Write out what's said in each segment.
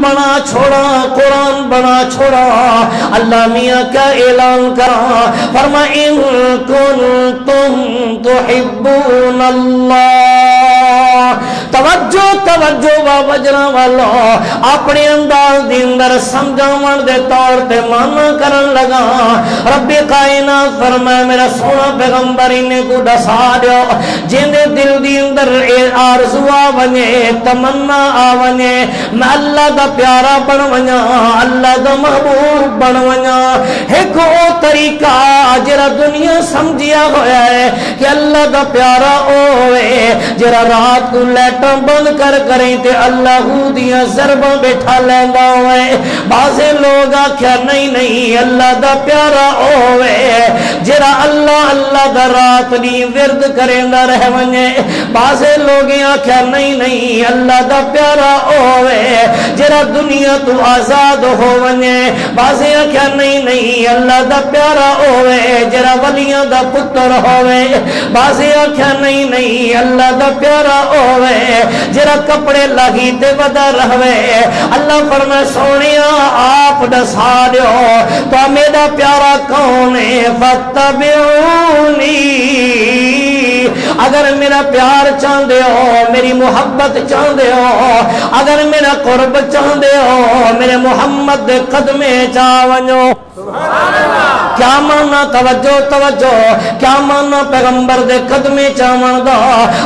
بنا چھوڑا، قرآن بنا چھوڑا، اللہ میاں کیا اعلان کرا، فرما ان کنتم تحبون اللہ، توجہ توجہ بابجرا والا، اپنے انداز دی اندر سمجھاون دے طور تے مانا کرن لگا، رب کائنات فرمائے میرا سونا پیغمبر انہیں کو دسا دیو، جن دے دل دی اندر آرزو آونے، تمنا آونے، میں اللہ دا پیارا بن ونیا، اللہ دا محبوب بن ونیا، ایک او طریقہ جرا دنیا سمجھیا ہویا ہے کہ اللہ دا پیارا ہوئے، جرا رات کو لیٹا بند کر کریں تے اللہ دیاں ضربہ بیٹھا لیندہ ہوئے، بازے لوگ آکھیا نہیں نہیں اللہ دا پیارا ہوئے، جرا اللہ اللہ دا رات نہیں ورد کریں دا رہ ونجے، بازے لوگ آکھیا نہیں نہیں اللہ دا پیارا ہوئے، جرا دنیا تو آزاد ہو ونجے، بازے آکھیا نہیں نہیں اللہ دا پیارا ہوئے، جرا ولیاں دا پتر ہوئے، بازے آکھیا نہیں نہیں اللہ دا پیارا ہوئے، جرا کپڑے لگی تے ودا رہوے، اللہ فرمائے سونیا آپ دسا دیو تو میرا پیارا کون ہے، فتبعونی، اگر میرا پیار چاہندے ہو، میری محبت چاہندے ہو، اگر میرا قرب چاہندے ہو، میرے محمد دے قدمے چاونجو، کیا مانا توجہ توجہ، کیا مانا پیغمبر دے قدمے چاون دا،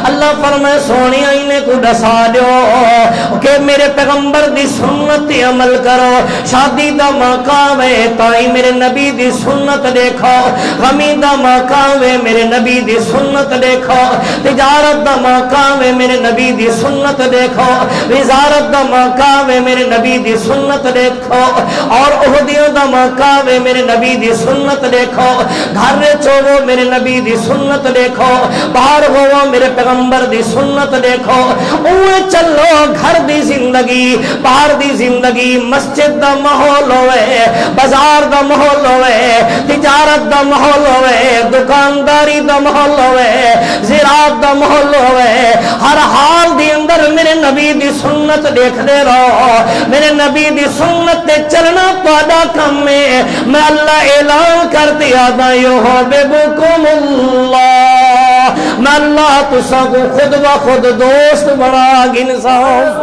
اللہ فرمائے سونی آئینے کو دسا دیو کہ میرے پیغمبر دی سنت عمل کرو، شادی دا مقام ہے تائی میرے نبی دی سنت دیکھو، غمی دا مقام ہے میرے نبی دی سنت دیکھو، تجارت دا مقام ہے میرے نبی دی سنت دیکھو، وزارت دا مقام ہے میرے نبی دی سنت دیکھو، اور عہدیوں دا مقام ہے میرے نبی دی سنت دیکھو، گھر چوو میرے نبی دی سنت دیکھو، باہر ہو میرے پیغمبر دی سنت دیکھو، اوے چلو گھر دی زندگی، باہر دی زندگی، مسجد دا محول ہوئے، بازار دا محول ہوئے، تجارت دا محول ہوئے، دکانداری دا محول ہوئے، زراعت دا محول ہوئے، ہر حال دی اندر میرے نبی دی سنت دیکھ دے رہو، میرے نبی دی سنت تے چلنا پادا کم میں، میں اللہ اعلان کر دیا دا یحببکم اللہ، میں اللہ تسا کو خود و خود دوست بنا گنساؤں۔